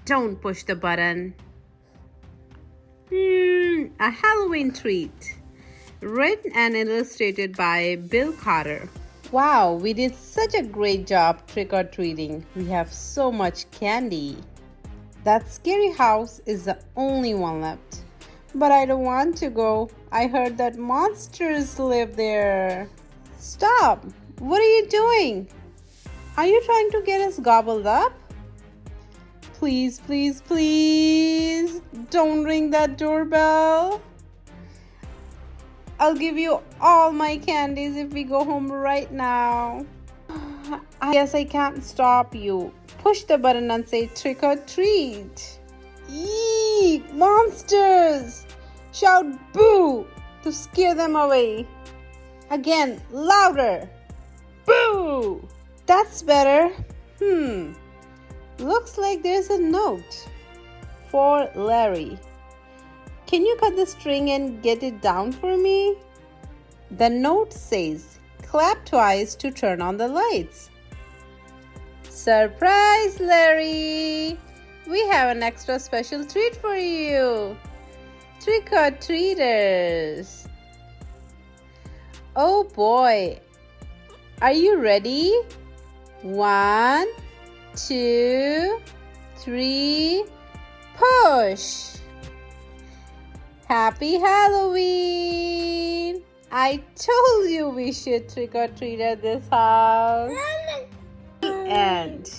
Don't push the button. A Halloween treat. Written and illustrated by Bill Cotter. Wow, we did such a great job trick-or-treating. We have so much candy. That scary house is the only one left. But I don't want to go. I heard that monsters live there. Stop! What are you doing? Are you trying to get us gobbled up? Please, please, please, don't ring that doorbell. I'll give you all my candies if we go home right now. I guess I can't stop you. Push the button and say trick or treat. Eee! Monsters! Shout boo to scare them away. Again, louder. Boo! That's better. Looks like there's a note for Larry. Can you cut the string and get it down for me? The note says, clap twice to turn on the lights. Surprise, Larry! We have an extra special treat for you. Trick-or-treaters. Oh boy. Are you ready? 1, 2, 3, push! Happy Halloween! I told you we should trick or treat at this house. The end.